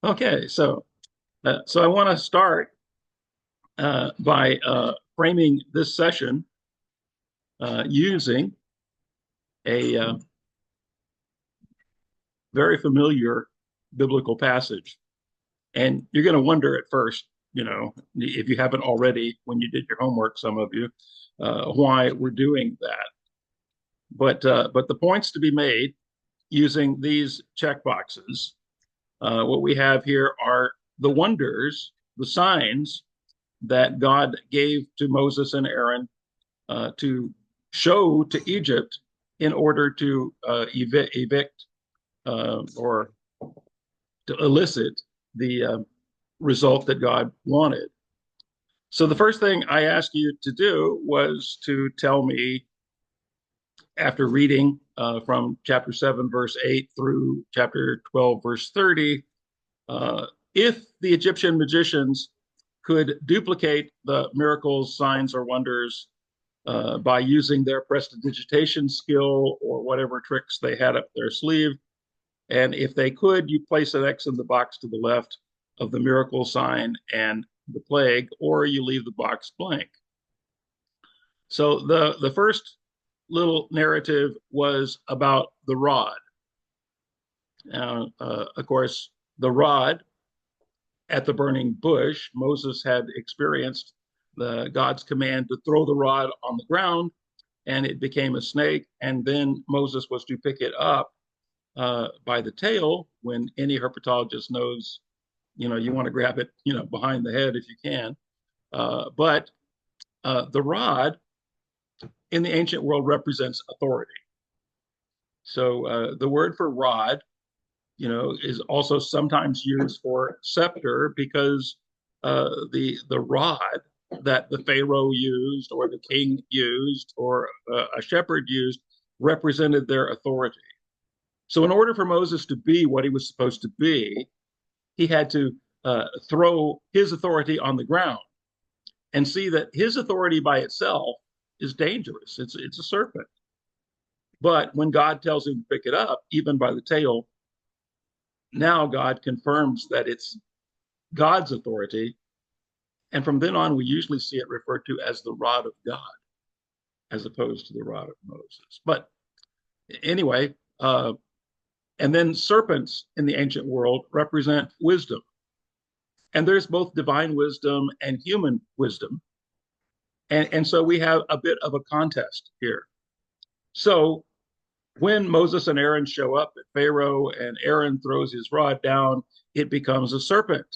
Okay, so I want to start by framing this session using a very familiar biblical passage. And you're going to wonder at first, if you haven't already when you did your homework, some of you, why we're doing that. But the points to be made using these check boxes, what we have here are the wonders, the signs that God gave to Moses and Aaron to show to Egypt in order to evict or to elicit the result that God wanted. So the first thing I asked you to do was to tell me, after reading from chapter 7, verse 8 through chapter 12, verse 30, if the Egyptian magicians could duplicate the miracles, signs, or wonders by using their prestidigitation skill or whatever tricks they had up their sleeve. And if they could, you place an X in the box to the left of the miracle sign and the plague, or you leave the box blank. So the first little narrative was about the rod. Of course, the rod at the burning bush, Moses had experienced God's command to throw the rod on the ground, and it became a snake. And then Moses was to pick it up by the tail. When any herpetologist knows, you want to grab it, behind the head if you can. But the rod in the ancient world represents authority. So the word for rod, is also sometimes used for scepter because the rod that the Pharaoh used or the king used or a shepherd used represented their authority. So in order for Moses to be what he was supposed to be, he had to throw his authority on the ground and see that his authority by itself is dangerous. It's a serpent. But when God tells him to pick it up, even by the tail, now God confirms that it's God's authority. And from then on, we usually see it referred to as the rod of God, as opposed to the rod of Moses. But anyway, and then serpents in the ancient world represent wisdom. And there's both divine wisdom and human wisdom. And so we have a bit of a contest here. So when Moses and Aaron show up at Pharaoh and Aaron throws his rod down, it becomes a serpent.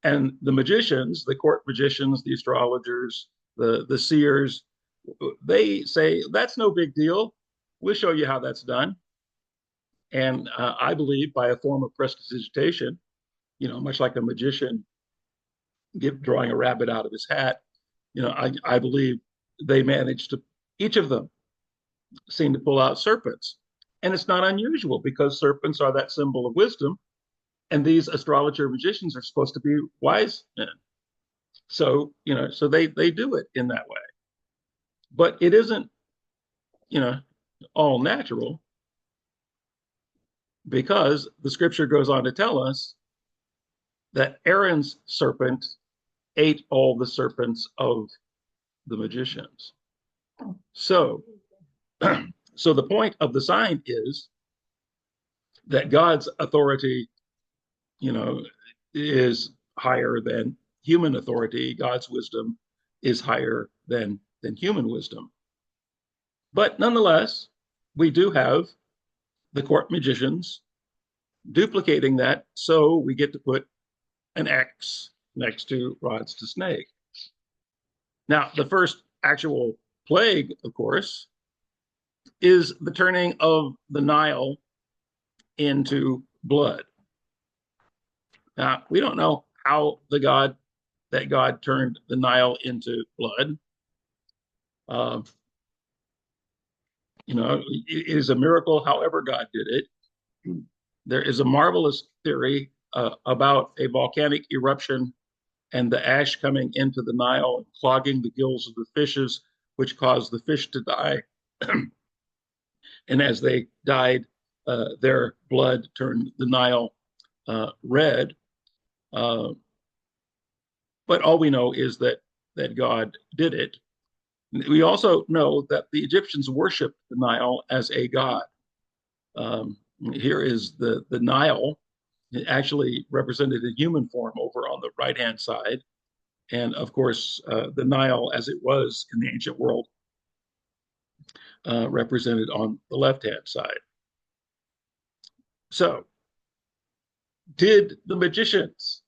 And the magicians, the court magicians, the astrologers, the seers, they say, that's no big deal. We'll show you how that's done. And I believe by a form of prestidigitation, much like a magician drawing a rabbit out of his hat, I believe they managed to, each of them seem to pull out serpents. And it's not unusual because serpents are that symbol of wisdom. And these astrologer magicians are supposed to be wise men. So, so they do it in that way. But it isn't, all natural, because the scripture goes on to tell us that Aaron's serpent ate all the serpents of the magicians. So, so the point of the sign is that God's authority, is higher than human authority. God's wisdom is higher than human wisdom. But nonetheless, we do have the court magicians duplicating that, so we get to put an X next to rods to snake. Now, the first actual plague, of course, is the turning of the Nile into blood. Now, we don't know how God turned the Nile into blood. It is a miracle, however God did it. There is a marvelous theory about a volcanic eruption and the ash coming into the Nile and clogging the gills of the fishes, which caused the fish to die. And as they died, their blood turned the Nile red. Uh, but all we know is that God did it. We also know that the Egyptians worshipped the Nile as a god. Here is the Nile. It actually represented a human form over on the right-hand side. And of course, the Nile, as it was in the ancient world, represented on the left-hand side. So, did the magicians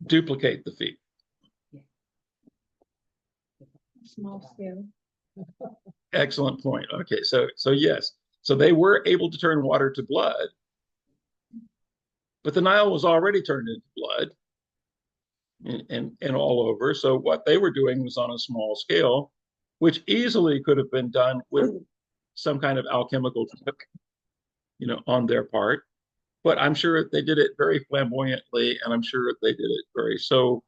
duplicate the feat? Small scale. Excellent point. Okay, so yes. So they were able to turn water to blood, but the Nile was already turned into blood and all over. So what they were doing was on a small scale, which easily could have been done with some kind of alchemical trick, on their part. But I'm sure they did it very flamboyantly, and I'm sure they did it very so.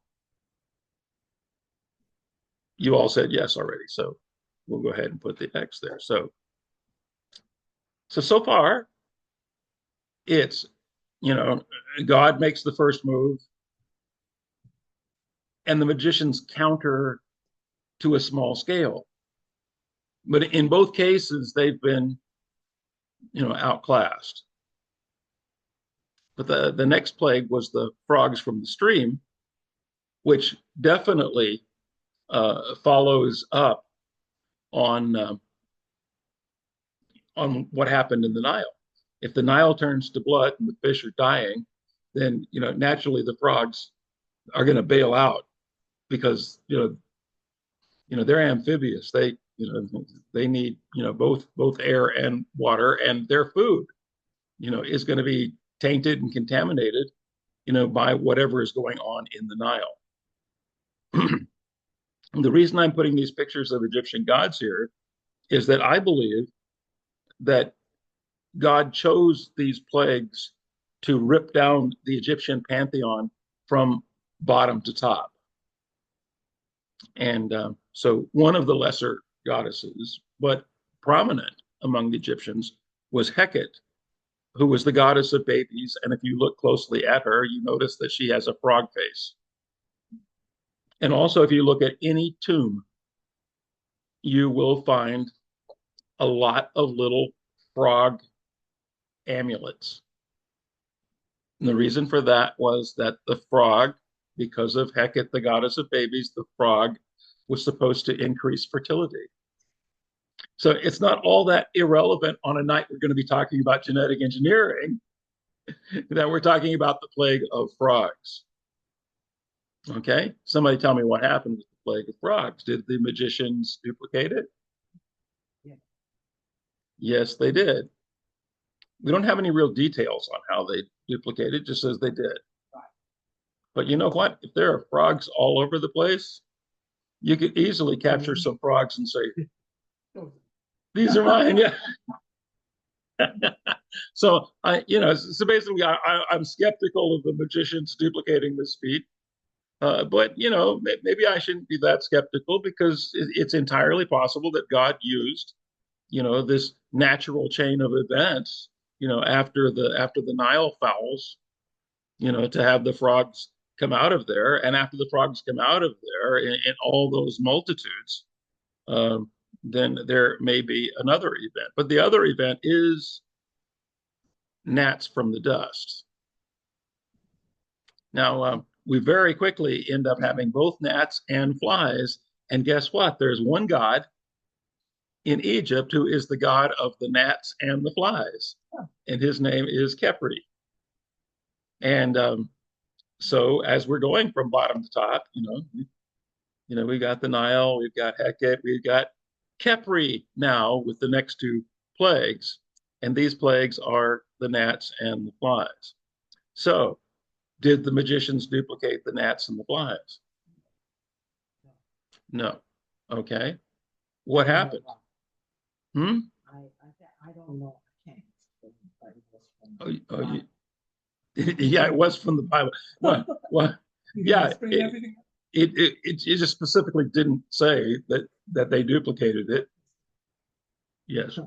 You all said yes already, so we'll go ahead and put the X there. So far, it's God makes the first move, and the magicians counter to a small scale. But in both cases, they've been, outclassed. But the next plague was the frogs from the stream, which definitely follows up on what happened in the Nile. If the Nile turns to blood and the fish are dying, then naturally the frogs are going to bail out because they're amphibious. They need both air and water, and their food is going to be tainted and contaminated by whatever is going on in the Nile. The reason I'm putting these pictures of Egyptian gods here is that I believe that God chose these plagues to rip down the Egyptian pantheon from bottom to top. And so one of the lesser goddesses, but prominent among the Egyptians, was Hecate, who was the goddess of babies. And if you look closely at her, you notice that she has a frog face. And also, if you look at any tomb, you will find a lot of little frog amulets. And the reason for that was that the frog, because of Hecate, the goddess of babies, the frog was supposed to increase fertility. So it's not all that irrelevant on a night we're going to be talking about genetic engineering that we're talking about the plague of frogs. Okay, somebody tell me what happened with the plague of frogs. Did the magicians duplicate it? Yeah. Yes, they did. We don't have any real details on how they duplicated, just as they did. Right. But you know what? If there are frogs all over the place, you could easily capture some frogs and say, "These are mine." Yeah. So so basically, I'm skeptical of the magicians duplicating this feat. But maybe I shouldn't be that skeptical because it's entirely possible that God used, this natural chain of events, after the Nile fouls, to have the frogs come out of there, and after the frogs come out of there in all those multitudes, then there may be another event. But the other event is gnats from the dust. Now, we very quickly end up having both gnats and flies. And guess what? There's one god in Egypt who is the god of the gnats and the flies. And his name is Khepri. And so as we're going from bottom to top, we got the Nile, we've got Hecate, we've got Khepri now with the next two plagues. And these plagues are the gnats and the flies. So did the magicians duplicate the gnats and the flies? No. Okay. What happened? I don't know. I can't. Yeah, it was from the Bible. Well, yeah, it just specifically didn't say that they duplicated it. Yes.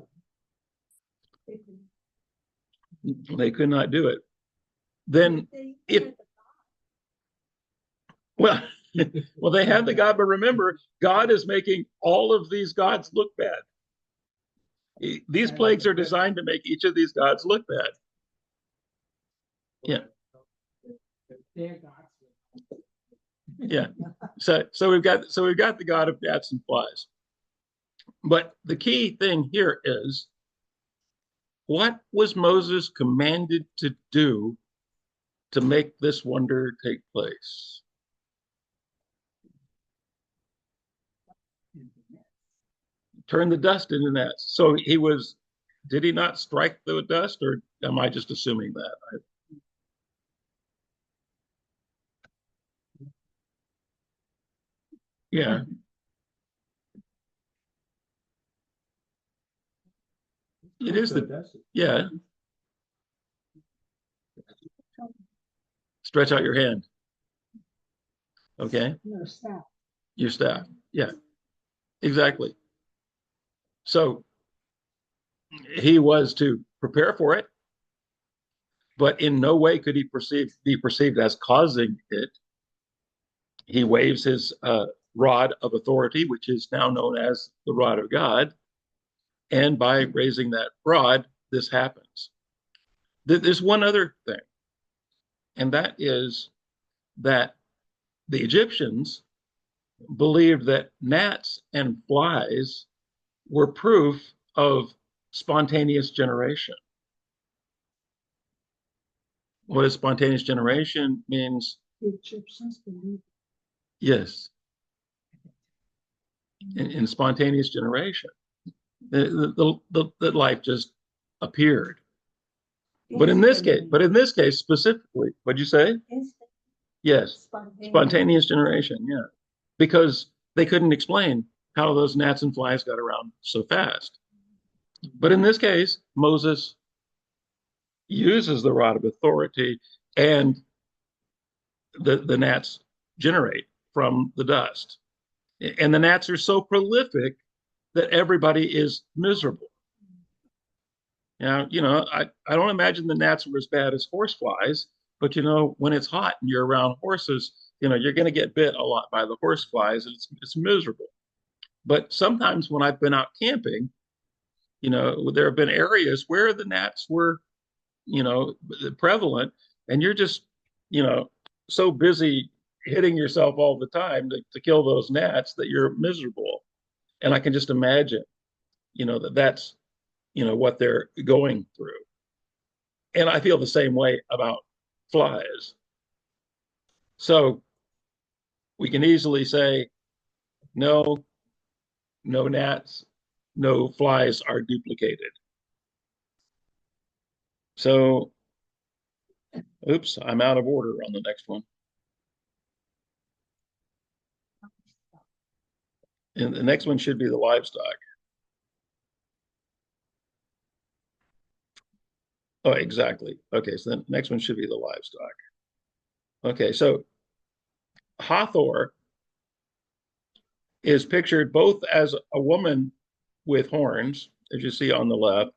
They could not do it. then if well, well, they had the God, but remember, God is making all of these gods look bad. These plagues are designed to make each of these gods look bad. Yeah. Yeah. So we've got the god of gnats and flies. But the key thing here is, what was Moses commanded to do to make this wonder take place? Turn the dust into gnats. So did he not strike the dust, or am I just assuming that? Yeah. It is yeah. Stretch out your hand. Okay. Your staff. Yeah, exactly. So he was to prepare for it, but in no way could he be perceived as causing it. He waves his rod of authority, which is now known as the rod of God. And by raising that rod, this happens. There's one other thing, and that is that the Egyptians believed that gnats and flies were proof of spontaneous generation. What is spontaneous generation means? The Egyptians believe. Yes. In spontaneous generation, the life just appeared. But in this case specifically, what'd you say? Yes, spontaneous generation. Yeah, because they couldn't explain how those gnats and flies got around so fast. But in this case, Moses uses the rod of authority, and the gnats generate from the dust. And the gnats are so prolific that everybody is miserable. Now, I don't imagine the gnats were as bad as horse flies, but when it's hot and you're around horses, you're going to get bit a lot by the horse flies, and it's miserable. But sometimes when I've been out camping, there have been areas where the gnats were, prevalent, and you're just, so busy hitting yourself all the time to kill those gnats that you're miserable. And I can just imagine, that's, what they're going through. And I feel the same way about flies. So we can easily say, no gnats, no flies are duplicated. So, oops, I'm out of order on the next one. And the next one should be the livestock. Oh, exactly. Okay, so the next one should be the livestock. Okay, so Hathor is pictured both as a woman with horns, as you see on the left,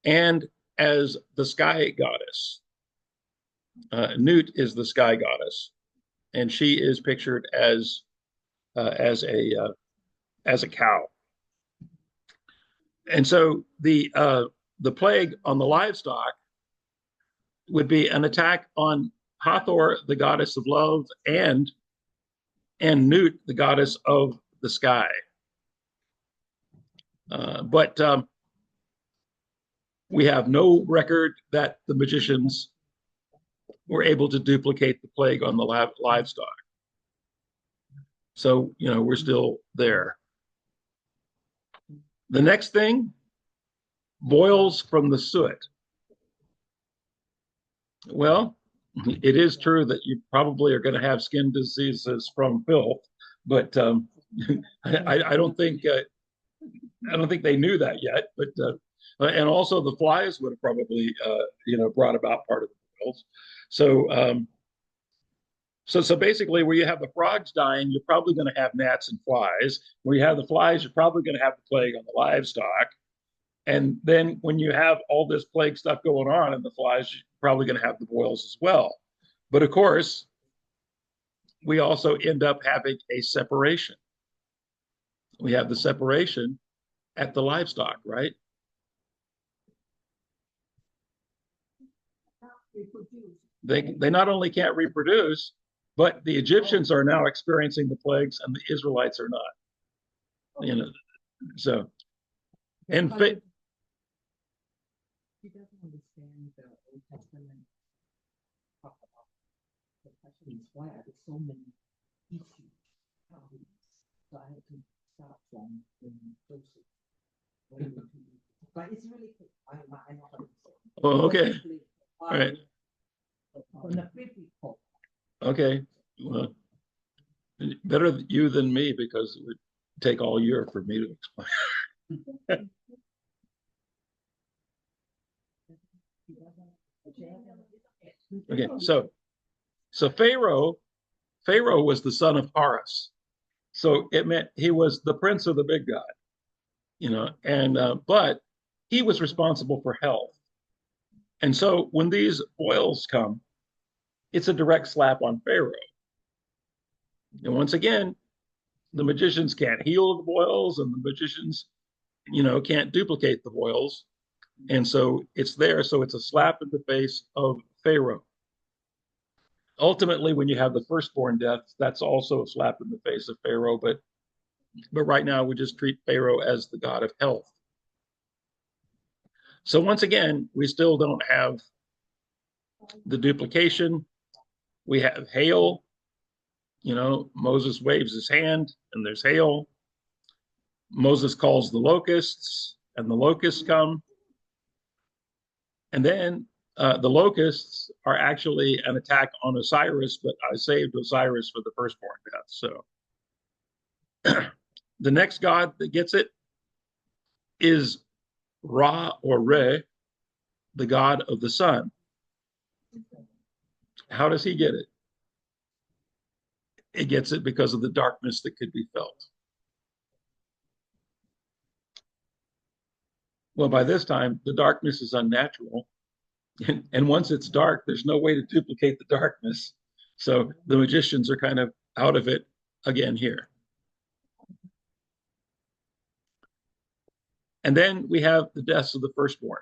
and as the sky goddess. Nut is the sky goddess, and she is pictured as a cow. And so the plague on the livestock would be an attack on Hathor, the goddess of love, and Nut, the goddess of the sky. But we have no record that the magicians were able to duplicate the plague on the livestock. So, we're still there. The next thing, boils from the soot. Well, it is true that you probably are going to have skin diseases from filth, but I don't think they knew that yet. But and also the flies would have probably brought about part of the boils. So basically, where you have the frogs dying, you're probably going to have gnats and flies. Where you have the flies, you're probably going to have the plague on the livestock. And then when you have all this plague stuff going on in the flies, you're probably going to have the boils as well. But of course, we also end up having a separation. We have the separation at the livestock, right? They not only can't reproduce, but the Egyptians are now experiencing the plagues and the Israelites are not. You know, so and he doesn't understand the Old Testament talk about the question is why are there so many issues, problems? So I had to start from the process. But it's really quick. I know how to say. Oh, okay. All right. From the biblical. Okay. Well, better you than me because it would take all year for me to explain. Okay, so Pharaoh was the son of Horus, so it meant he was the prince of the big god, you know, and but he was responsible for health, and so when these boils come, it's a direct slap on Pharaoh. And once again, the magicians can't heal the boils, and the magicians, you know, can't duplicate the boils, and so it's there. So it's a slap in the face of Pharaoh. Ultimately, when you have the firstborn death, that's also a slap in the face of Pharaoh. But right now, we just treat Pharaoh as the god of health. So once again, we still don't have the duplication. We have hail. You know, Moses waves his hand, and there's hail. Moses calls the locusts, and the locusts come. And then the locusts are actually an attack on Osiris, but I saved Osiris for the firstborn death. So the next god that gets it is Ra or Re, the god of the sun. How does he get it? He gets it because of the darkness that could be felt. Well, by this time, the darkness is unnatural. And once it's dark, there's no way to duplicate the darkness. So the magicians are kind of out of it again here. And then we have the deaths of the firstborn.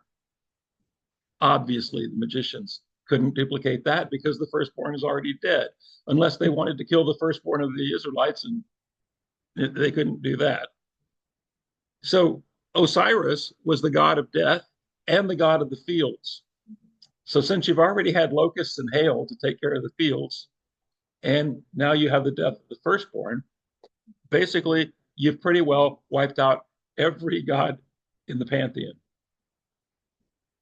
Obviously, the magicians couldn't duplicate that because the firstborn is already dead, unless they wanted to kill the firstborn of the Israelites, and they couldn't do that. So Osiris was the god of death and the god of the fields. So since you've already had locusts and hail to take care of the fields, and now you have the death of the firstborn, basically you've pretty well wiped out every god in the pantheon.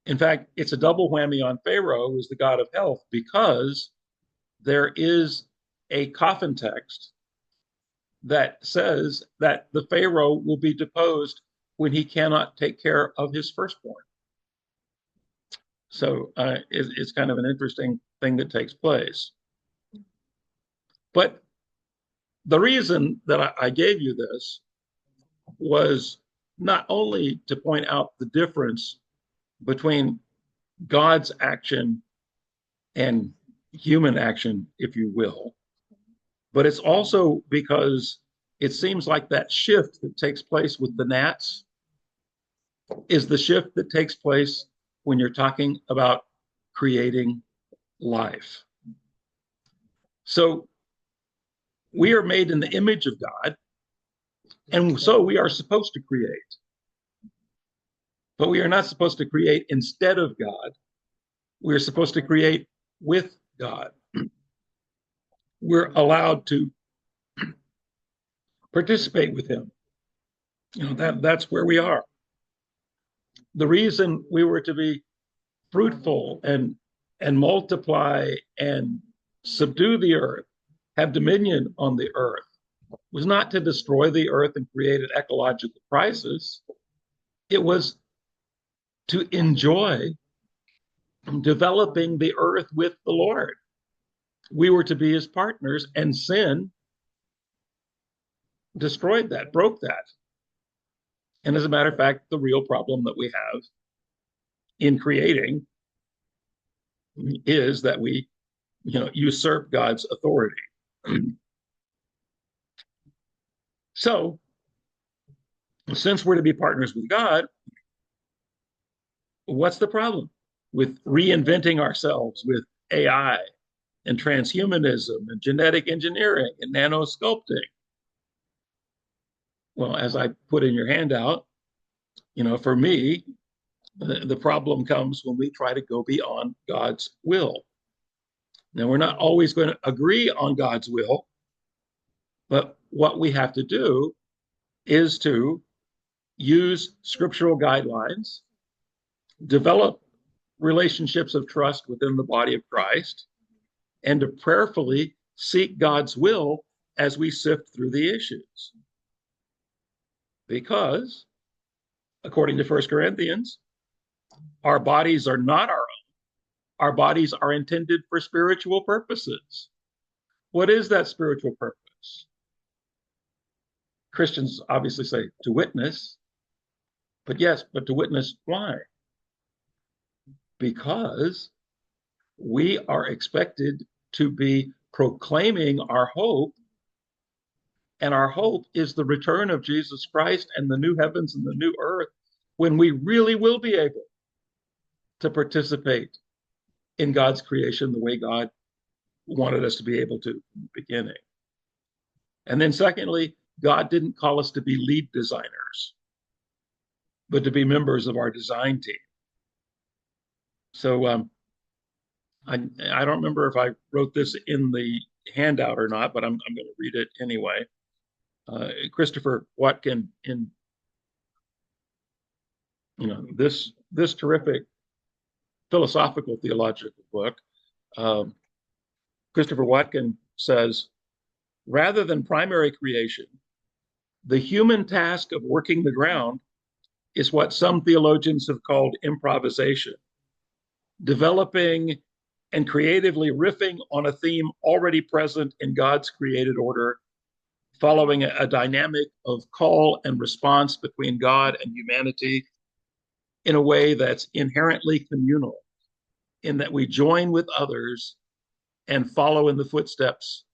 In fact, it's a double whammy on Pharaoh, who's the god of health, because there is a coffin text that says that the Pharaoh will be deposed when he cannot take care of his firstborn. So it's kind of an interesting thing that takes place. But the reason that I gave you this was not only to point out the difference between God's action and human action, if you will, but it's also because it seems like that shift that takes place with the gnats is the shift that takes place when you're talking about creating life. So we are made in the image of God, and so we are supposed to create. But we are not supposed to create instead of God. We're supposed to create with God. We're allowed to participate with him. You know, that's where we are. The reason we were to be fruitful and multiply and subdue the earth, have dominion on the earth, was not to destroy the earth and create an ecological crisis. It was to enjoy developing the earth with the Lord. We were to be his partners, and sin destroyed that, broke that. And as a matter of fact, the real problem that we have in creating is that we, usurp God's authority. So, since we're to be partners with God, what's the problem with reinventing ourselves with AI and transhumanism and genetic engineering and nanosculpting? Well, as I put in your handout, for me, the problem comes when we try to go beyond God's will. Now, we're not always going to agree on God's will, but what we have to do is to use scriptural guidelines, develop relationships of trust within the body of Christ, and to prayerfully seek God's will as we sift through the issues. Because, according to 1 Corinthians, our bodies are not our own. Our bodies are intended for spiritual purposes. What is that spiritual purpose? Christians obviously say to witness, but to witness why? Because we are expected to be proclaiming our hope, and our hope is the return of Jesus Christ and the new heavens and the new earth, when we really will be able to participate in God's creation the way God wanted us to be able to in the beginning. And then secondly, God didn't call us to be lead designers, but to be members of our design team. So I don't remember if I wrote this in the handout or not, but I'm going to read it anyway. Christopher Watkin, in this terrific philosophical theological book, Christopher Watkin says, rather than primary creation, the human task of working the ground is what some theologians have called improvisation, developing and creatively riffing on a theme already present in God's created order, following a dynamic of call and response between God and humanity in a way that's inherently communal, in that we join with others and follow in the footsteps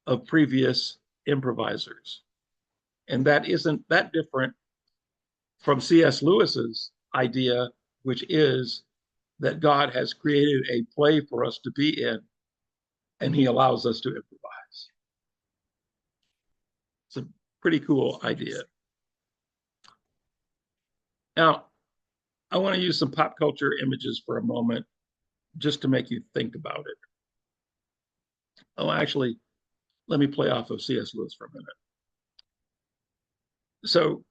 of previous improvisers. And that isn't that different from C.S. Lewis's idea, which is that God has created a play for us to be in, and he allows us to improvise. It's a pretty cool idea. Now, I want to use some pop culture images for a moment just to make you think about it. Oh, actually, let me play off of C.S. Lewis for a minute. So,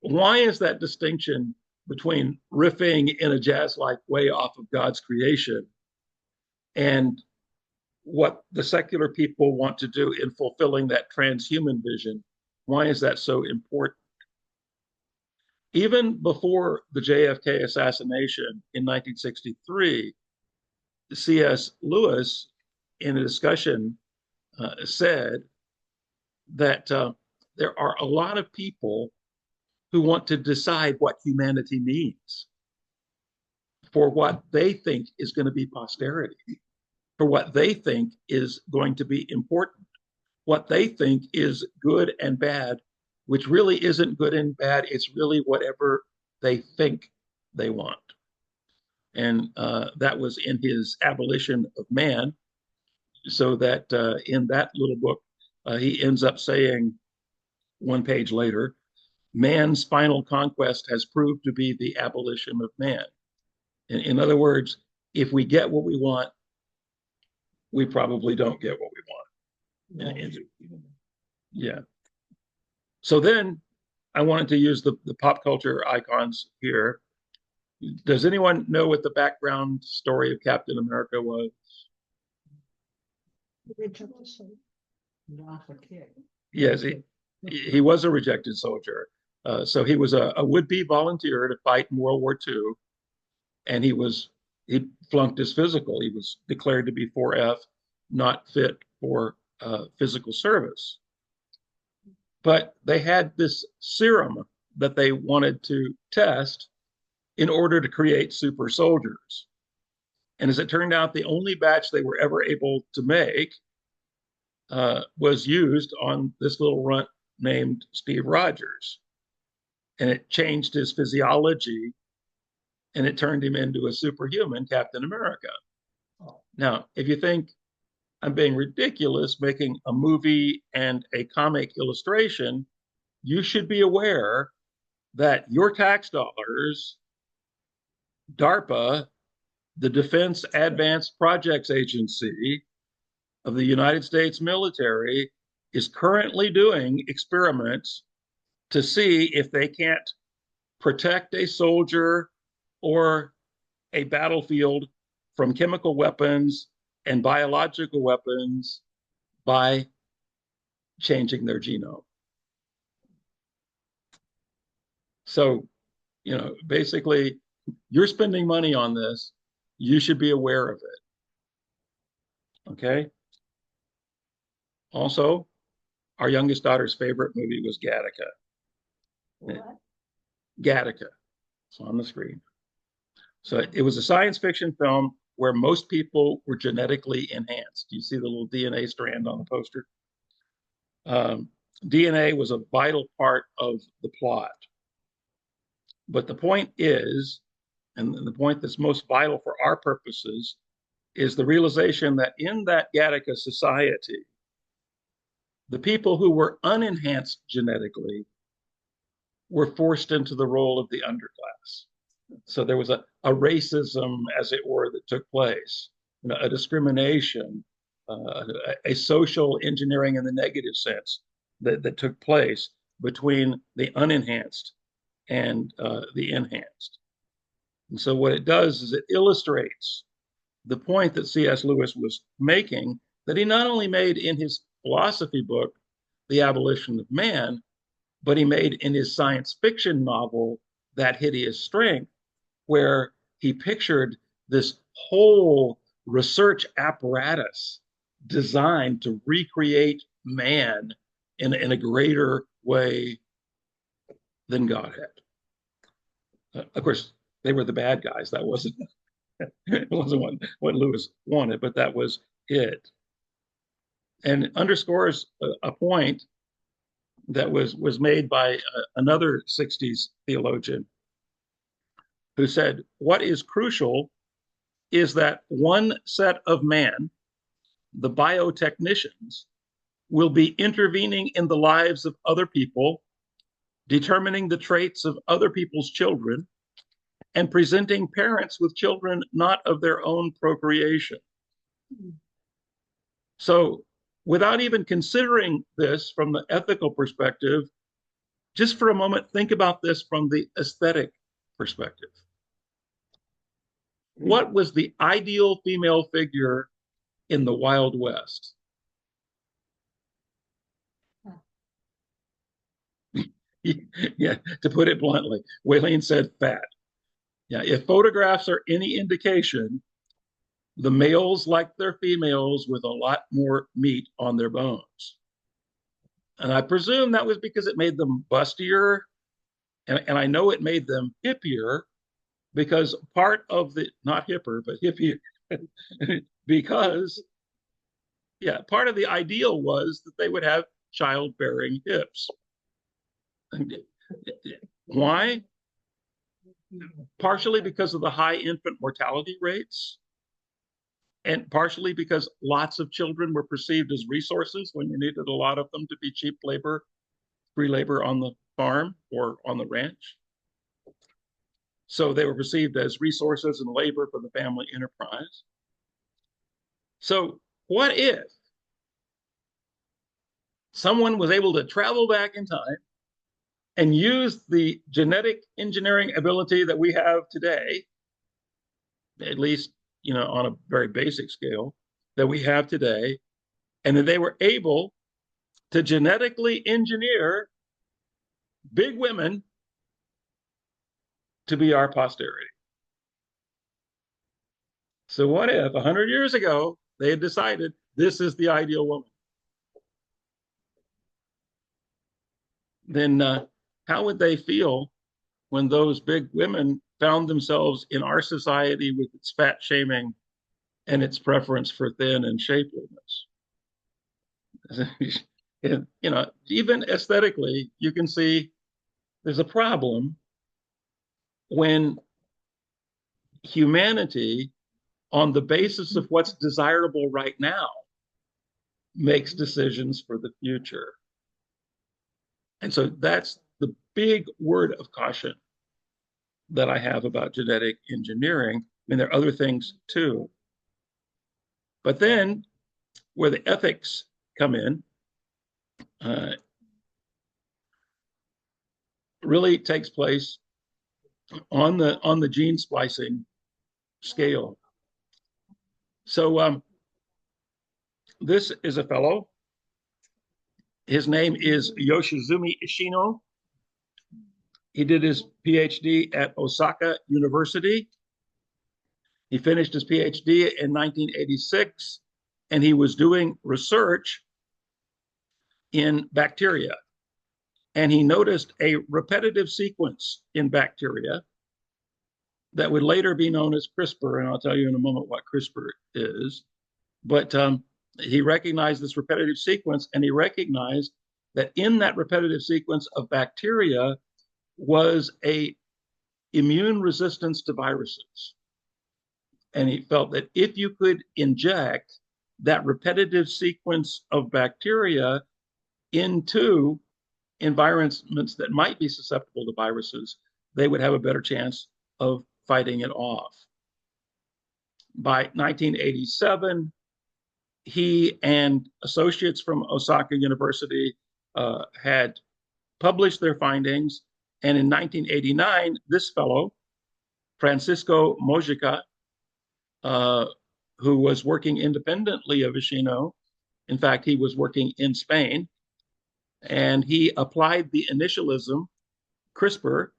why is that distinction between riffing in a jazz-like way off of God's creation and what the secular people want to do in fulfilling that transhuman vision? Why is that so important? Even before the JFK assassination in 1963, C.S. Lewis, in a discussion, said that there are a lot of people who want to decide what humanity means for what they think is going to be posterity, for what they think is going to be important, what they think is good and bad, which really isn't good and bad. It's really whatever they think they want. And that was in his Abolition of Man. So that in that little book, he ends up saying one page later, man's final conquest has proved to be the abolition of man. In other words, if we get what we want, we probably don't get what we want. Yeah. So then I wanted to use the pop culture icons here. Does anyone know what the background story of Captain America was? Yes, he was a rejected soldier. So he was a would-be volunteer to fight in World War II, and he flunked his physical. He was declared to be 4F, not fit for physical service. But they had this serum that they wanted to test in order to create super soldiers. And as it turned out, the only batch they were ever able to make was used on this little runt named Steve Rogers. And it changed his physiology and it turned him into a superhuman Captain America. Now, if you think I'm being ridiculous making a movie and a comic illustration, you should be aware that your tax dollars, DARPA, the Defense Advanced Projects Agency of the United States military, is currently doing experiments to see if they can't protect a soldier or a battlefield from chemical weapons and biological weapons by changing their genome. So, basically, you're spending money on this. You should be aware of it. Okay. Also, our youngest daughter's favorite movie was Gattaca. What? Gattaca. It's on the screen. So it was a science fiction film where most people were genetically enhanced. You see the little DNA strand on the poster? DNA was a vital part of the plot. But the point is, and the point that's most vital for our purposes, is the realization that in that Gattaca society, the people who were unenhanced genetically were forced into the role of the underclass. So there was a racism, as it were, that took place, a discrimination, a social engineering in the negative sense that took place between the unenhanced and the enhanced. And so what it does is it illustrates the point that C.S. Lewis was making, that he not only made in his philosophy book, The Abolition of Man, but he made in his science fiction novel, That Hideous Strength, where he pictured this whole research apparatus designed to recreate man in a greater way than God had. Of course, they were the bad guys. That wasn't it wasn't what Lewis wanted, but that was it. And it underscores a point that was made by another 60s theologian who said, what is crucial is that one set of man, the biotechnicians, will be intervening in the lives of other people, determining the traits of other people's children, and presenting parents with children not of their own procreation. So, without even considering this from the ethical perspective, just for a moment, think about this from the aesthetic perspective. What was the ideal female figure in the Wild West? Yeah, to put it bluntly, Waylene said fat. Yeah, if photographs are any indication, the males like their females with a lot more meat on their bones. And I presume that was because it made them bustier. And I know it made them hippier because part of the, not hipper, but hippier, because, yeah, part of the ideal was that they would have childbearing hips. Why? Partially because of the high infant mortality rates, and partially because lots of children were perceived as resources when you needed a lot of them to be cheap labor, free labor on the farm or on the ranch. So they were perceived as resources and labor for the family enterprise. So what if someone was able to travel back in time and use the genetic engineering ability that we have today, at least, on a very basic scale that we have today, and that they were able to genetically engineer big women to be our posterity. So what if 100 years ago they had decided this is the ideal woman? Then how would they feel when those big women found themselves in our society with its fat shaming and its preference for thin and shapeliness? And, even aesthetically, you can see there's a problem when humanity, on the basis of what's desirable right now, makes decisions for the future. And so that's the big word of caution that I have about genetic engineering. I mean, there are other things too. But then where the ethics come in, uh, really takes place on the gene splicing scale. So this is a fellow. His name is Yoshizumi Ishino. He did his PhD at Osaka University. He finished his PhD in 1986, and he was doing research in bacteria. And he noticed a repetitive sequence in bacteria that would later be known as CRISPR. And I'll tell you in a moment what CRISPR is. But he recognized this repetitive sequence, and he recognized that in that repetitive sequence of bacteria was a immune resistance to viruses. And he felt that if you could inject that repetitive sequence of bacteria into environments that might be susceptible to viruses, they would have a better chance of fighting it off. By 1987, he and associates from Osaka University had published their findings. And in 1989, this fellow, Francisco Mojica, who was working independently of Ishino, in fact, he was working in Spain, and he applied the initialism CRISPR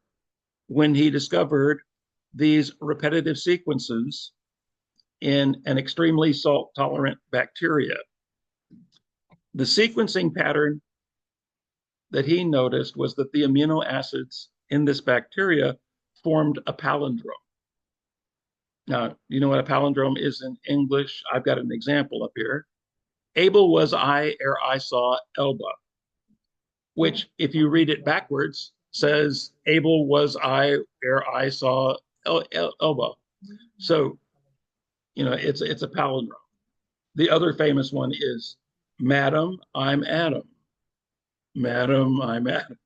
when he discovered these repetitive sequences in an extremely salt-tolerant bacteria. The sequencing pattern that he noticed was that the amino acids in this bacteria formed a palindrome. Now, you know what a palindrome is in English? I've got an example up here. Able was I ere I saw Elba, which, if you read it backwards, says able was I ere I saw Elba. So, it's a palindrome. The other famous one is Madam, I'm Adam. Madam, I'm Adam.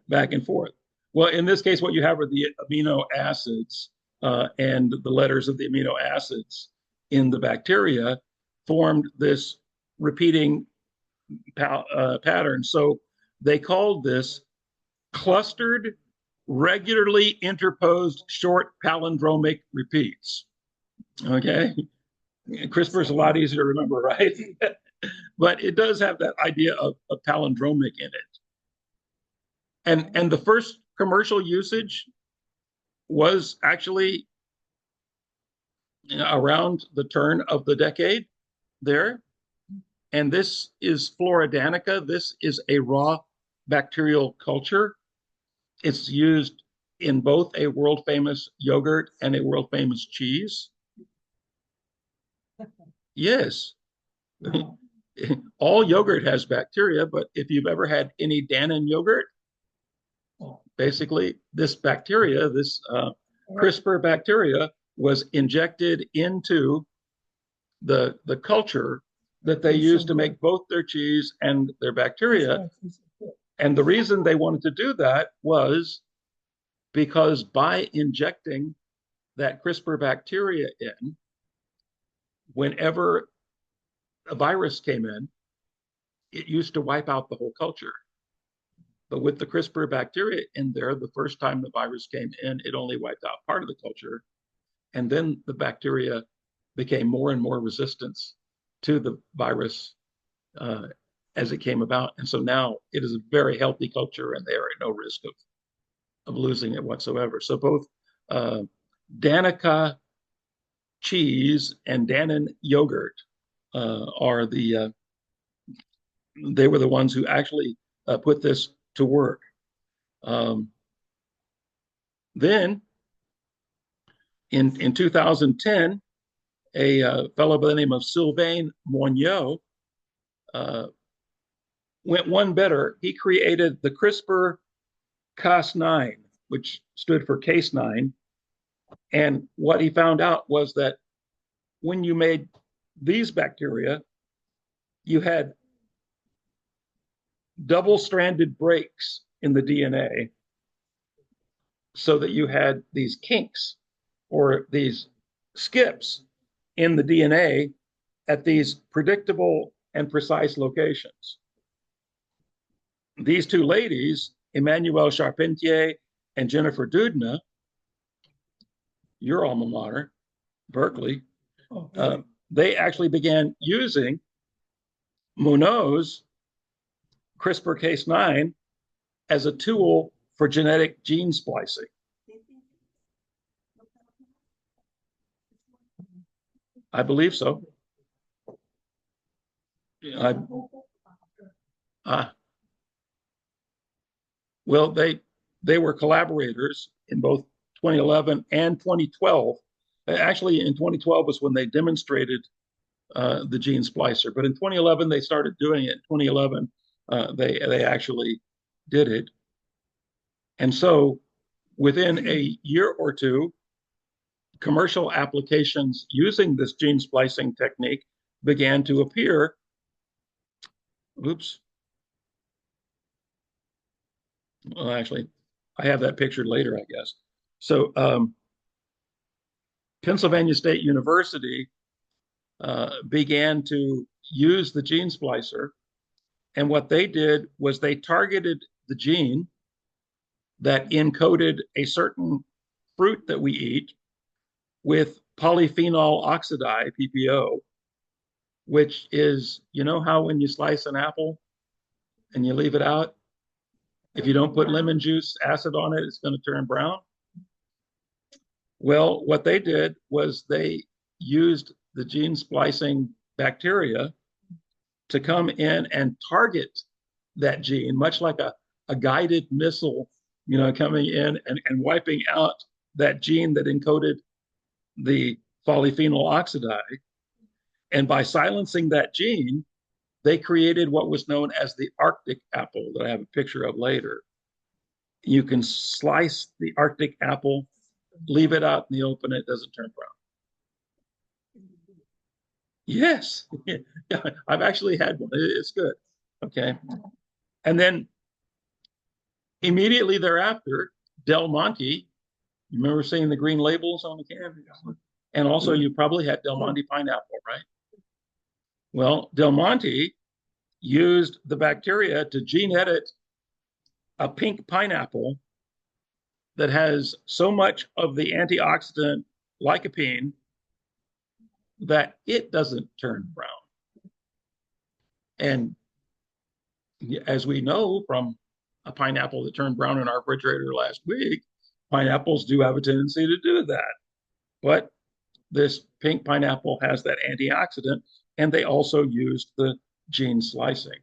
Back and forth. Well, in this case, what you have are the amino acids and the letters of the amino acids in the bacteria formed this repeating pattern. So they called this clustered, regularly interposed short palindromic repeats. Okay. CRISPR is a lot easier to remember, right? But it does have that idea of palindromic in it. And the first commercial usage was actually around the turn of the decade there. And this is Floridanica. This is a raw bacterial culture. It's used in both a world famous yogurt and a world famous cheese. Yes. Wow. All yogurt has bacteria, but if you've ever had any Dannon yogurt, basically this bacteria, this CRISPR bacteria, was injected into the culture that they used to make both their cheese and their bacteria. And the reason they wanted to do that was because by injecting that CRISPR bacteria in, whenever a virus came in, it used to wipe out the whole culture. But with the CRISPR bacteria in there, the first time the virus came in, it only wiped out part of the culture. And then the bacteria became more and more resistant to the virus as it came about. And so now it is a very healthy culture, and they are at no risk of losing it whatsoever. So both Danica cheese and Dannon yogurt are they were the ones who actually put this to work. Um, then in 2010, a fellow by the name of Sylvain Monod uh, went one better. He created the CRISPR Cas9, which stood for Cas9. And what he found out was that when you made these bacteria, you had double-stranded breaks in the DNA so that you had these kinks or these skips in the DNA at these predictable and precise locations. These two ladies, Emmanuelle Charpentier and Jennifer Doudna, your alma mater, Berkeley, they actually began using Monod's CRISPR-Cas9 as a tool for genetic gene splicing. I believe so. I, well, they were collaborators in both 2011 and 2012. Actually, in 2012 was when they demonstrated the gene splicer, but in 2011 they started doing it. In 2011, they actually did it, and so within a year or two, commercial applications using this gene splicing technique began to appear. Oops. Well, actually, I have that pictured later, I guess. So, Pennsylvania State University began to use the gene splicer. And what they did was they targeted the gene that encoded a certain fruit that we eat with polyphenol oxidase, PPO, which is, you know how when you slice an apple and you leave it out, if you don't put lemon juice acid on it, it's going to turn brown. Well, what they did was they used the gene splicing bacteria to come in and target that gene, much like a guided missile, you know, coming in and wiping out that gene that encoded the polyphenol oxidase. And by silencing that gene, they created what was known as the Arctic apple that I have a picture of later. You can slice the Arctic apple, leave it out in the open, it doesn't turn brown. Yes, yeah, I've actually had one. It's good. Okay. And then immediately thereafter, Del Monte, you remember seeing the green labels on the can? And also you probably had Del Monte pineapple, right? Well, Del Monte used the bacteria to gene edit a pink pineapple that has so much of the antioxidant lycopene that it doesn't turn brown. And as we know from a pineapple that turned brown in our refrigerator last week, pineapples do have a tendency to do that. But this pink pineapple has that antioxidant, and they also used the gene slicing.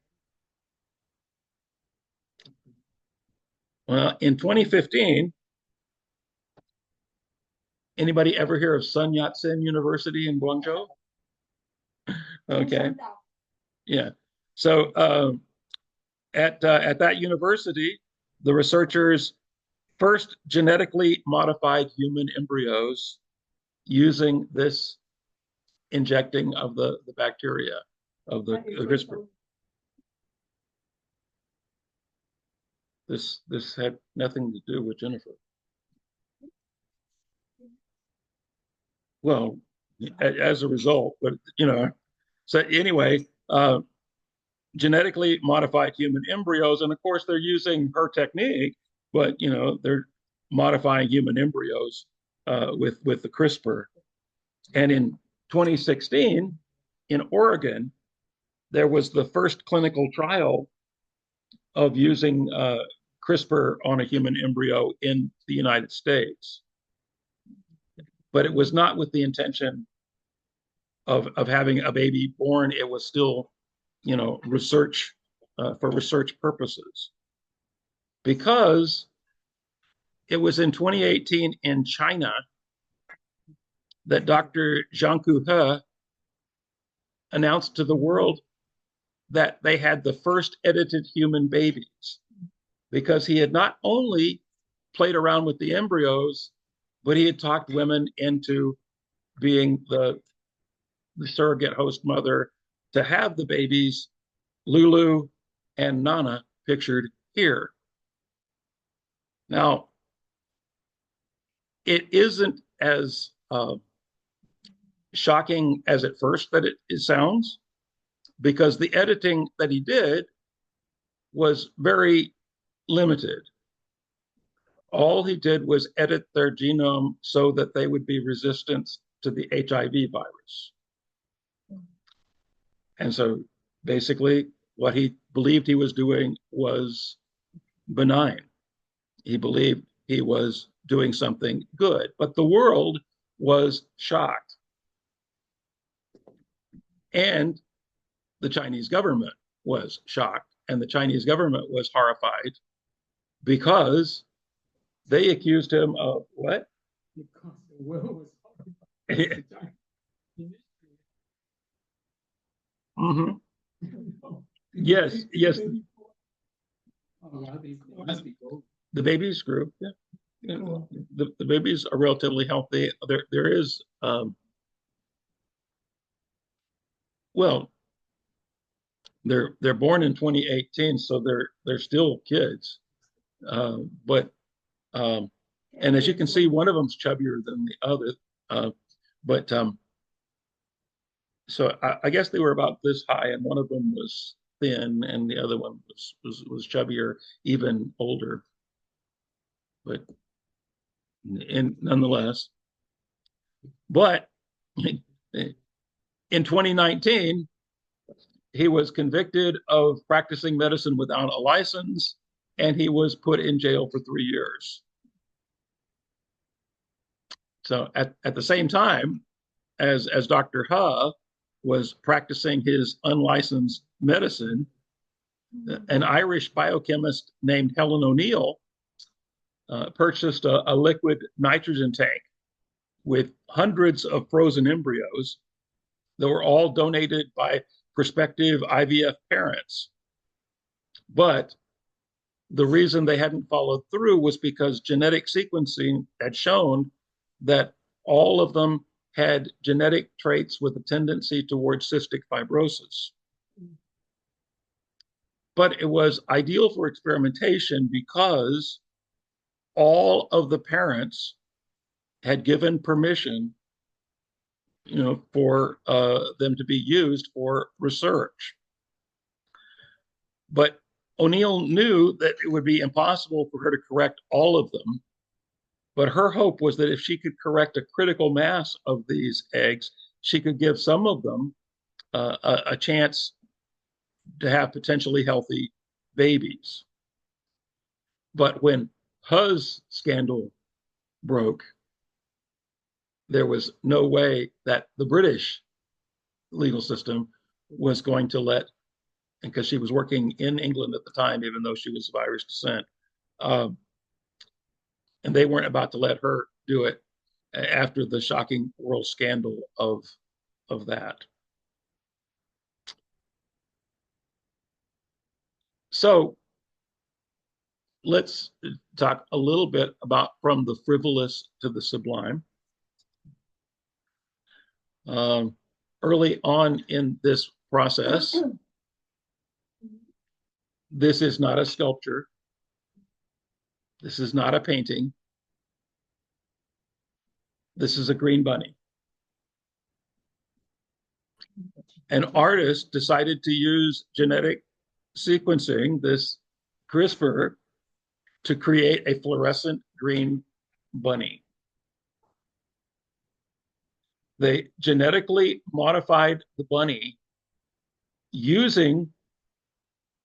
Well, in 2015, anybody ever hear of Sun Yat-sen University in Guangzhou? Okay. Yeah. So at that university, the researchers first genetically modified human embryos using this injecting of the bacteria of the CRISPR. This had nothing to do with Jennifer. Well, as a result, but you know, so anyway, genetically modified human embryos, and of course they're using her technique, but you know they're modifying human embryos with the CRISPR. And in 2016, in Oregon, there was the first clinical trial of using CRISPR on a human embryo in the United States. But it was not with the intention of having a baby born. It was still, you know, research for research purposes. Because it was in 2018 in China that Dr. Jiangku He announced to the world that they had the first edited human babies, because he had not only played around with the embryos, but he had talked women into being the surrogate host mother to have the babies, Lulu and Nana, pictured here. Now, it isn't as shocking as at first that it sounds, because the editing that he did was very limited. All he did was edit their genome so that they would be resistant to the HIV virus. And so basically, what he believed he was doing was benign. He believed he was doing something good, but the world was shocked. And the Chinese government was shocked, and the Chinese government was horrified because they accused him of what? Because the world was horrified. Mm-hmm. Yes, yes. The babies grew. Yeah. The babies are relatively healthy. There is well, they're born in 2018, so they're still kids. But and as you can see, one of them's chubbier than the other. But so I guess they were about this high, and one of them was thin, and the other one was chubbier, even older. But nonetheless, but in 2019, he was convicted of practicing medicine without a license, and he was put in jail for 3 years. So at the same time as Dr. He was practicing his unlicensed medicine, an Irish biochemist named Helen O'Neill purchased a liquid nitrogen tank with hundreds of frozen embryos that were all donated by prospective IVF parents. But the reason they hadn't followed through was because genetic sequencing had shown that all of them had genetic traits with a tendency towards cystic fibrosis. But it was ideal for experimentation because all of the parents had given permission, for them to be used for research. But O'Neill knew that it would be impossible for her to correct all of them. But her hope was that if she could correct a critical mass of these eggs, she could give some of them a chance to have potentially healthy babies. But when He's scandal broke, there was no way that the British legal system was going to let, because she was working in England at the time, even though she was of Irish descent, and they weren't about to let her do it after the shocking world scandal of that. So let's talk a little bit about from the frivolous to the sublime. Early on in this process, this is not a sculpture. This is not a painting. This is a green bunny. An artist decided to use genetic sequencing, this CRISPR, to create a fluorescent green bunny. They genetically modified the bunny using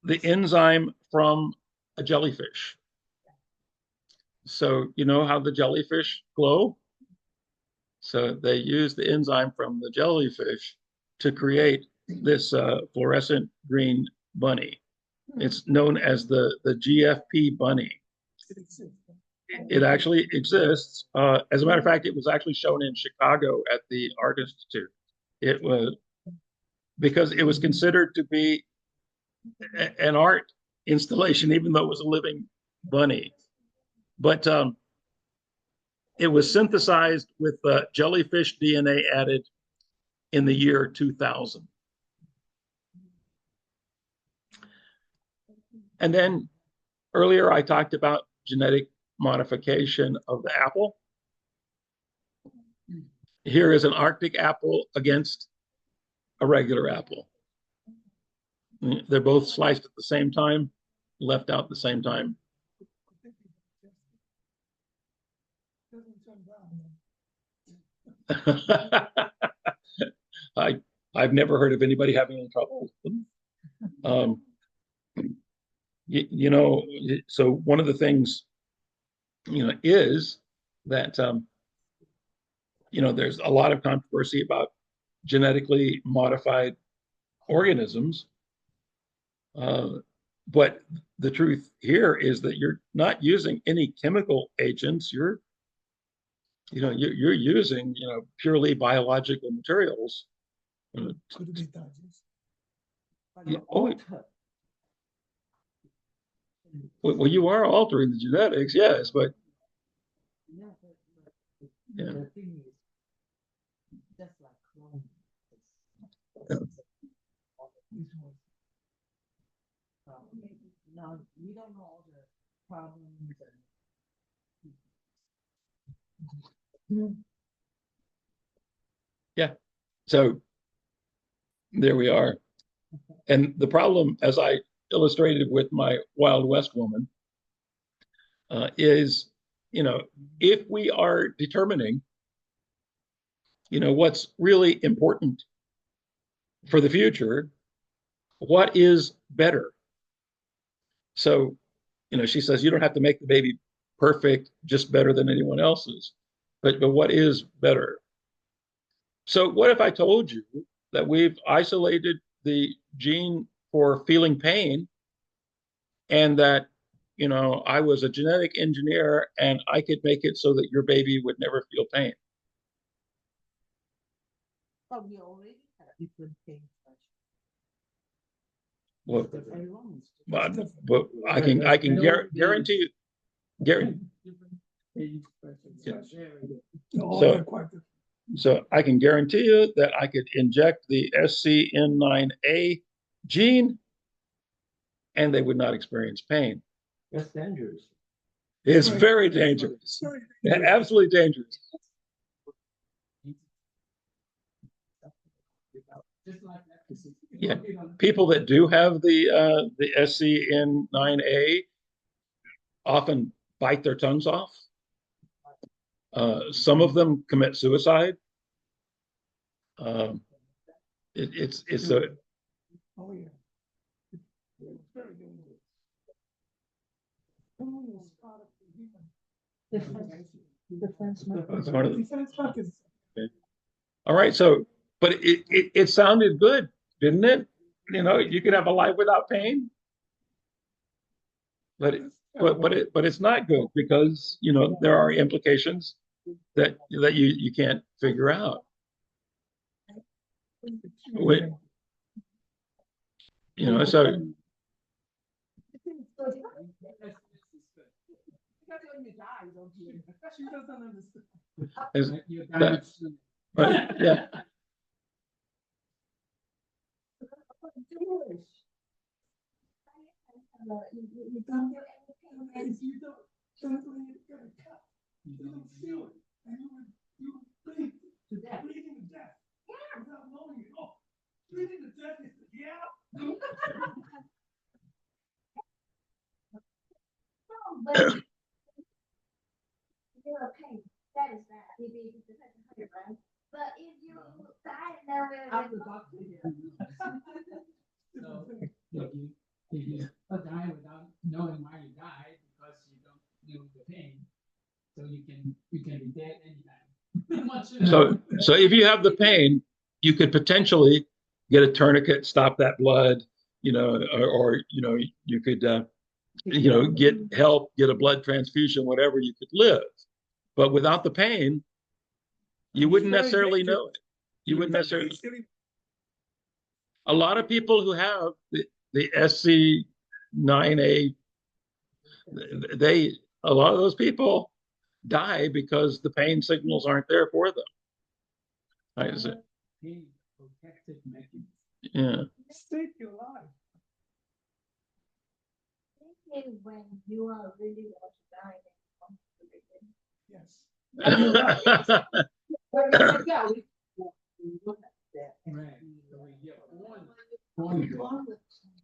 the enzyme from a jellyfish. So you know how the jellyfish glow? So they used the enzyme from the jellyfish to create this fluorescent green bunny. It's known as the GFP bunny. it actually exists. As a matter of fact, it was actually shown in Chicago at the Art Institute. It was because it was considered to be an art installation, even though it was a living bunny. But it was synthesized with jellyfish DNA added in the year 2000. And then earlier I talked about genetic modification of the apple. Here is an Arctic apple against a regular apple. They're both sliced at the same time, left out at the same time. I've never heard of anybody having any trouble with them. Um, you know, so one of the things, is that, there's a lot of controversy about genetically modified organisms. But the truth here is that you're not using any chemical agents. You're using, purely biological materials. Oh, well, you are altering the genetics, yes, but yeah. The thing is, just like cloning. Now we don't know all the problems and Yeah. So there we are. And the problem, as I illustrated with my Wild West woman, is, if we are determining, what's really important for the future, what is better? So, she says you don't have to make the baby perfect, just better than anyone else's. But what is better? So what if I told you that we've isolated the gene for feeling pain, and that, I was a genetic engineer and I could make it so that your baby would never feel pain? but we already have different things. Well, but I can guarantee you, so I can guarantee you that I could inject the SCN9A gene and they would not experience pain. That's dangerous. It's very dangerous. Absolutely dangerous. Yeah, people that do have the SCN9A often bite their tongues off. Some of them commit suicide. It's a Oh yeah. It's very dangerous. it's part of the, all right. So, but it sounded good, didn't it? You could have a life without pain, but it's not good because there are implications that you can't figure out. So is that, but yeah. pain, that is bad. Maybe it depends on how you're run. But if you die now, After doctor here. So if you die without knowing why you died because you don't know the pain, so you can be dead anytime. So if you have the pain, you could potentially get a tourniquet, stop that blood, or you could get help, get a blood transfusion, whatever, you could live. But without the pain, you wouldn't necessarily know it. You wouldn't necessarily. A lot of people who have the SC9A, a lot of those people die because the pain signals aren't there for them. Protective mechanism. Yeah. Save your life. Thinking when you are really want to die, Yes. Yeah, we look at that. Right.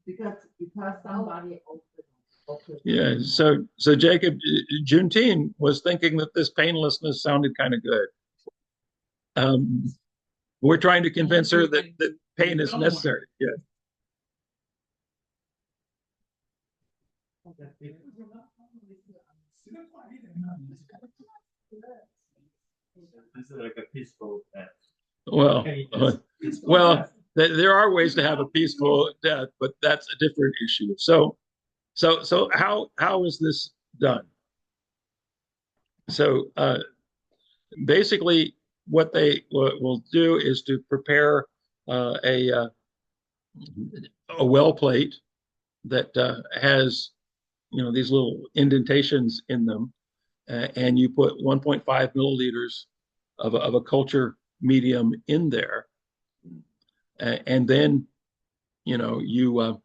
Because somebody opened. Yeah. So Jacob, Juneteenth was thinking that this painlessness sounded kind of good. We're trying to convince her that pain is necessary. Yeah. This is like a peaceful death. Well, there are ways to have a peaceful death, but that's a different issue. So how is this done? So basically, what they will do is to prepare a well plate that has these little indentations in them, and you put 1.5 milliliters of a culture medium in there, and then you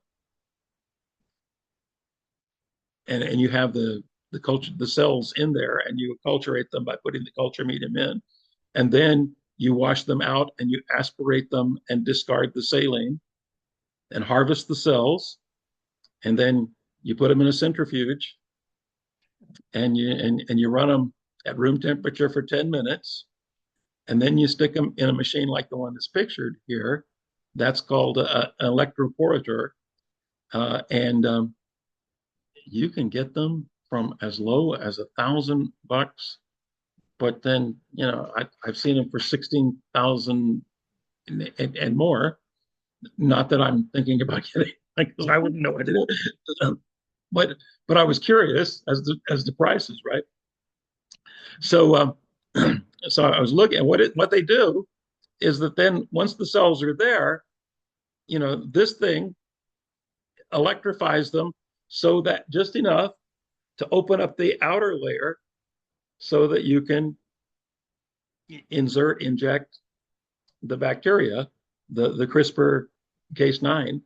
and you have the cells in there, and you acculturate them by putting the culture medium in, and then you wash them out and you aspirate them and discard the saline and harvest the cells, and then you put them in a centrifuge and you run them at room temperature for 10 minutes, and then you stick them in a machine like the one that's pictured here. That's called an electroporator, and you can get them from as low as $1,000, but then I've seen them for 16,000 and more. Not that I'm thinking about getting, because I wouldn't know what to do, but I was curious as the prices, right? So so I was looking at what they do is that then once the cells are there, this thing electrifies them so that just enough to open up the outer layer so that you can inject the bacteria, the CRISPR Cas9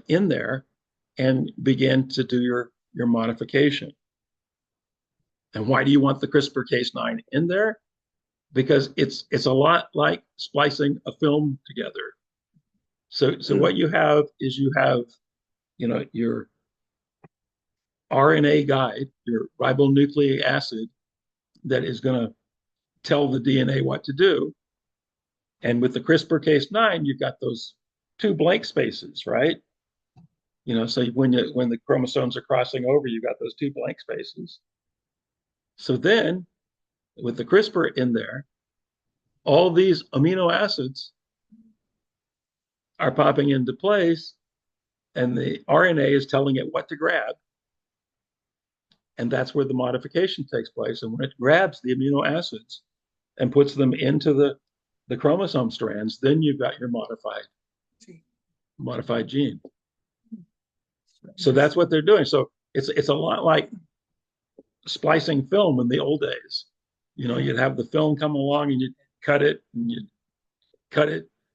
in there, and begin to do your modification. And why do you want the CRISPR Cas9 in there? Because it's a lot like splicing a film together. So what you have is your RNA guide, your ribonucleic acid, that is going to tell the DNA what to do. And with the CRISPR Cas9, you've got those two blank spaces, right? So when the chromosomes are crossing over, you've got those two blank spaces. So then, with the CRISPR in there, all these amino acids are popping into place, and the RNA is telling it what to grab. And that's where the modification takes place. And when it grabs the amino acids and puts them into the chromosome strands, then you've got your modified gene. So that's what they're doing. So it's a lot like splicing film in the old days. You'd have the film come along and you'd cut it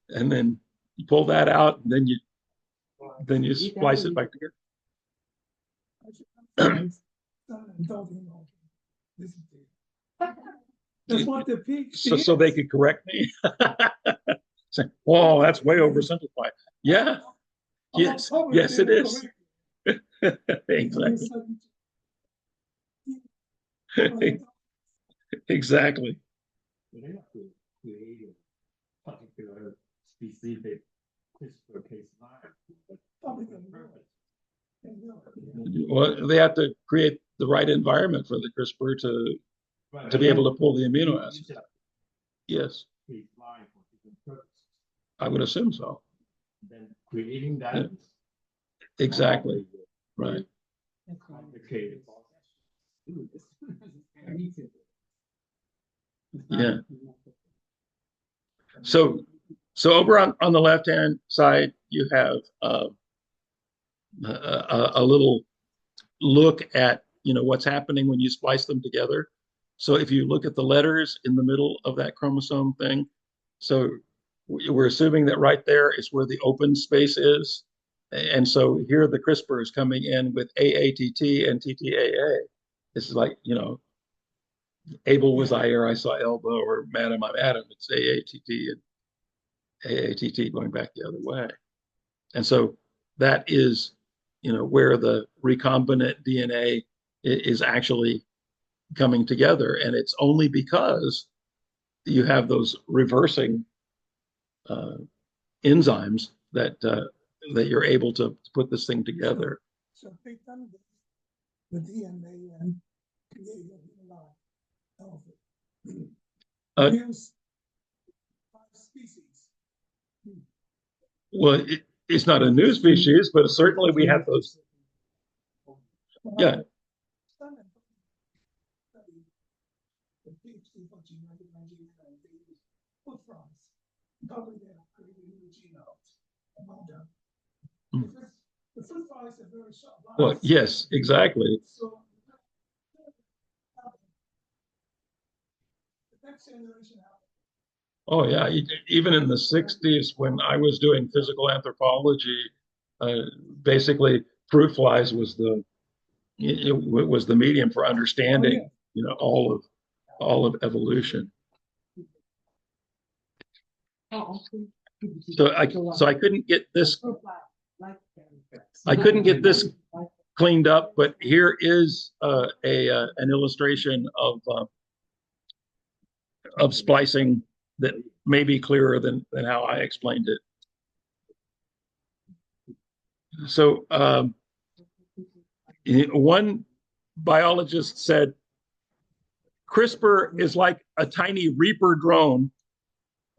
and then you pull that out, and then you splice it back together. That's what the pig. So they could correct me. Say, whoa, that's way oversimplified. Yeah. Yes, it is. Exactly. Exactly. They have to create a particular specific CRISPR Cas9. Well, they have to create the right environment for the CRISPR to be able to pull the amino acids. Yes, I would assume so. Then creating that. Exactly. Right. That's why I'm complicated. Ooh, this I need to. Yeah. So over on the left-hand side, you have a little look at, what's happening when you splice them together. So if you look at the letters in the middle of that chromosome thing, so we're assuming that right there is where the open space is. And so here the CRISPR is coming in with AATT and TTAA. This is like, Abel was Ire, I saw elbow, or Madam, I'm Adam. It's AATT and AATT going back the other way. And so that is, where the recombinant DNA is actually coming together. And it's only because you have those reversing enzymes that you're able to put this thing together. So they done the DNA and created a lot of it. Here's 5 species. Well, it's not a new species, but certainly we have those. Yeah. The PhD for genetic engineering, they use foot frogs. Probably they have created new genomes among them. The foot frogs are very short lives. Well, yes, exactly. So the next generation. Oh, yeah. Even in the 60s, when I was doing physical anthropology, basically fruit flies was it was the medium for understanding, all of evolution. So I couldn't get this. I couldn't get this cleaned up, but here is an illustration of splicing that may be clearer than how I explained it. So one biologist said, CRISPR is like a tiny Reaper drone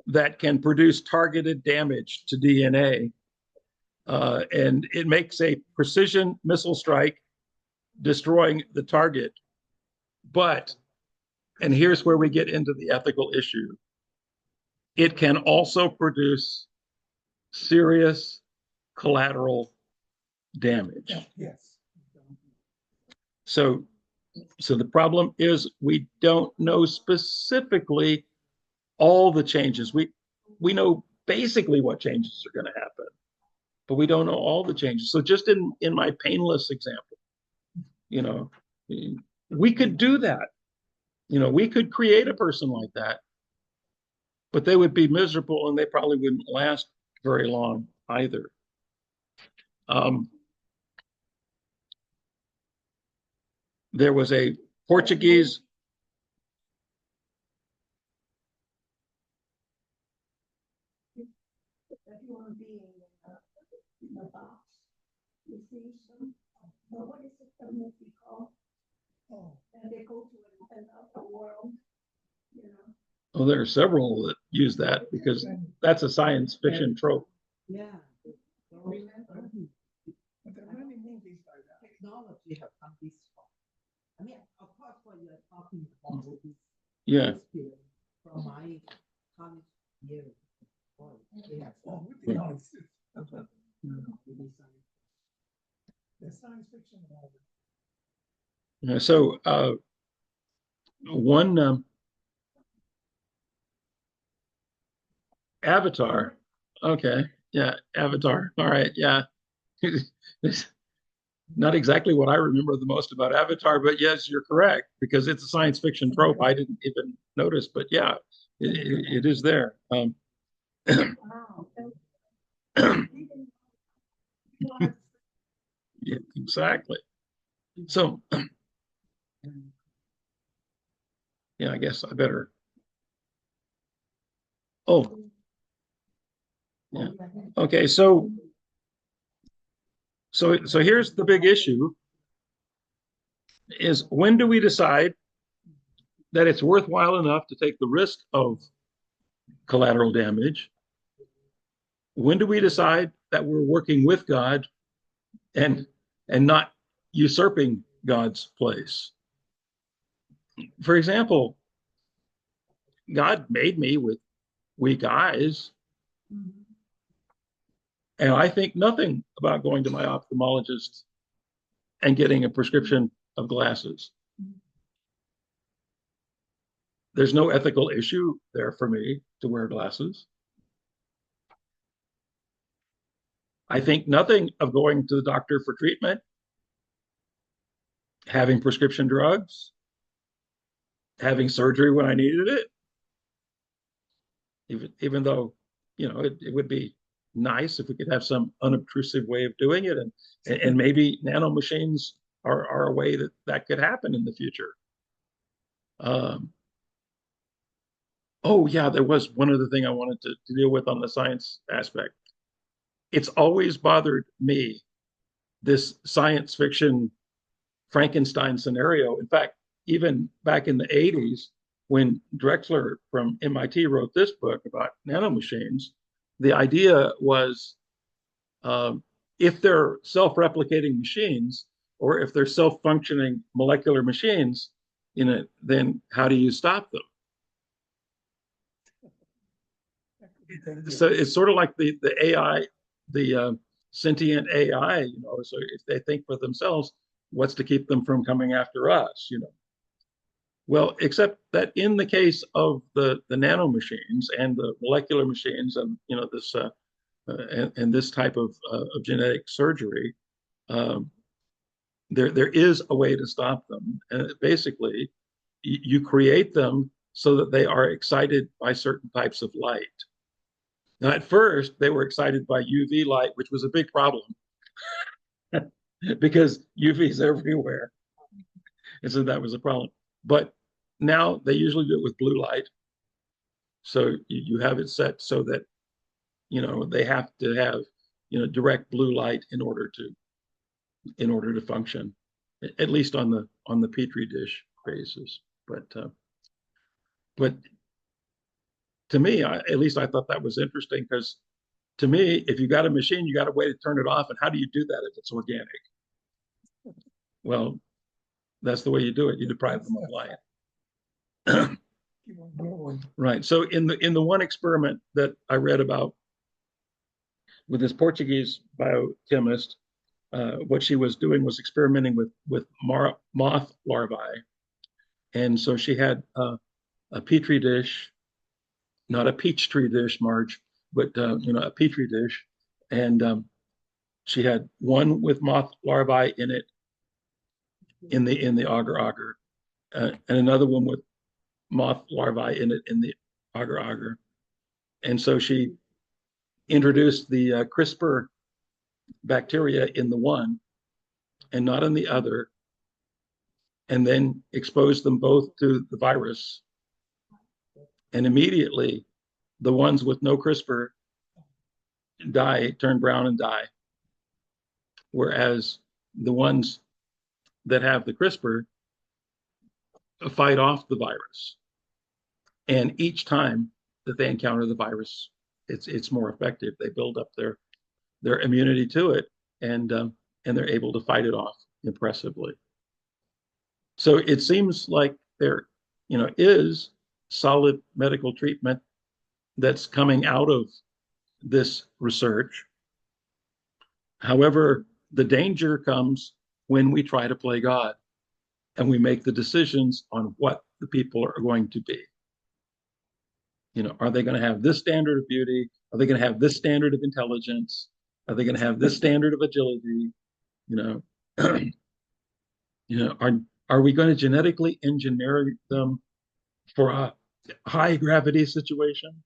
that can produce targeted damage to DNA. And it makes a precision missile strike, destroying the target. But, and here's where we get into the ethical issue, it can also produce serious collateral damage. Yes. So the problem is we don't know specifically all the changes. We know basically what changes are going to happen, but we don't know all the changes. So just in my painless example, we could do that. We could create a person like that, but they would be miserable and they probably wouldn't last very long either. There was a Portuguese. That human being in a box, you see some, what is it, the movie called? And they go to another world, Well, there are several that use that because that's a science fiction trope. Yeah. Remember? But there are many movies like that. Technology have come this far. I mean, of course, what you're talking about is Yeah. from my college years. Yeah. Oh, we think it's there's science fiction about it. So one Avatar. Okay. Yeah. Avatar. All right. Yeah. It's not exactly what I remember the most about Avatar, but yes, you're correct because it's a science fiction trope. I didn't even notice, but yeah, it is there. Yeah, exactly. So, yeah, I guess I better. Oh, yeah. Okay. So here's the big issue: is when do we decide that it's worthwhile enough to take the risk of collateral damage? When do we decide that we're working with God and not usurping God's place. For example, God made me with weak eyes, and I think nothing about going to my ophthalmologist and getting a prescription of glasses. There's no ethical issue there for me to wear glasses. I think nothing of going to the doctor for treatment, having prescription drugs, having surgery when I needed it, even though, it would be nice if we could have some unobtrusive way of doing it, and maybe nano machines are a way that could happen in the future. Oh yeah, there was one other thing I wanted to deal with on the science aspect. It's always bothered me, this science fiction Frankenstein scenario. In fact, even back in the 80s, when Drexler from MIT wrote this book about nanomachines, the idea was, if they're self-replicating machines, or if they're self-functioning molecular machines, then how do you stop them? So it's sort of like the AI, the sentient AI, so if they think for themselves, what's to keep them from coming after us, Well, except that in the case of the nano machines and the molecular machines, and this and this type of genetic surgery, there is a way to stop them. And basically, you create them so that they are excited by certain types of light. Now, at first, they were excited by UV light, which was a big problem because UV is everywhere. And so that was a problem. But now they usually do it with blue light. So you have it set so that, they have to have, direct blue light in order to function, at least on the Petri dish basis. But to me, at least I thought that was interesting, because to me, if you got a machine, you got a way to turn it off. And how do you do that if it's organic? Well, that's the way you do it. You deprive them of light. Right. So in the one experiment that I read about with this Portuguese biochemist, what she was doing was experimenting with moth larvae. And so she had a Petri dish, not a peach tree dish, Marge, but a Petri dish, and she had one with moth larvae in it, in the agar agar, and another one with moth larvae in it in the agar agar. And so she introduced the CRISPR bacteria in the one and not in the other, and then exposed them both to the virus. And immediately, the ones with no CRISPR turn brown and die. Whereas the ones that have the CRISPR fight off the virus. And each time that they encounter the virus, it's more effective. They build up their immunity to it, and they're able to fight it off impressively. So it seems like there, is solid medical treatment that's coming out of this research. However, the danger comes when we try to play God and we make the decisions on what the people are going to be. Are they going to have this standard of beauty? Are they going to have this standard of intelligence? Are they going to have this standard of agility? Are we going to genetically engineer them for a high gravity situation?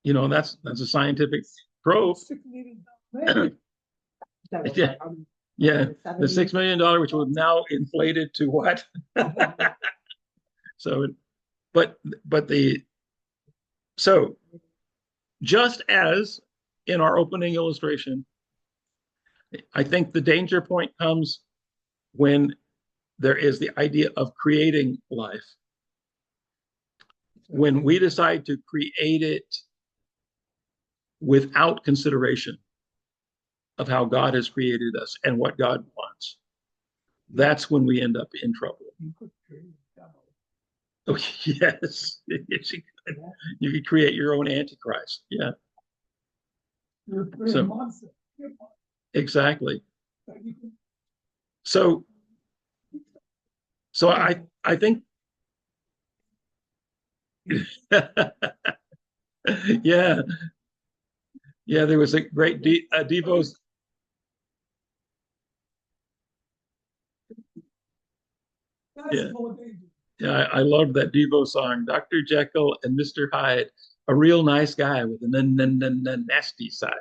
That's a scientific probe. Yeah, yeah, the $6 million, which was now inflated to what? So, so just as in our opening illustration, I think the danger point comes when there is the idea of creating life. When we decide to create it without consideration of how God has created us and what God wants, that's when we end up in trouble. You could create a devil. Oh, yes. Yes, you could. You could create your own antichrist. Yeah, You're So- a monster. You're a monster. exactly. That you could- So I think yeah, yeah, there was a great Devo's. That's Yeah. full of danger. Yeah, I loved that Devo song, Dr. Jekyll and Mr. Hyde, a real nice guy with a nasty side.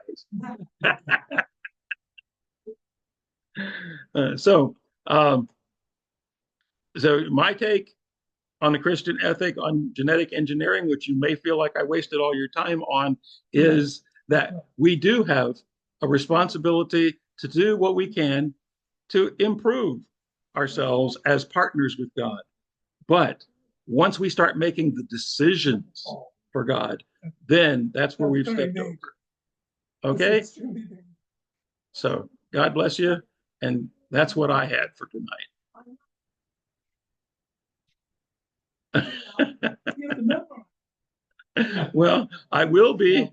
So, so my take on the Christian ethic on genetic engineering, which you may feel like I wasted all your time on, is that we do have a responsibility to do what we can to improve ourselves as partners with God. But once we start making the decisions for God, then that's where we've stepped over. Okay? It's extremely dangerous. So God bless you. And that's what I had for tonight. You have to memorize. Well, I will be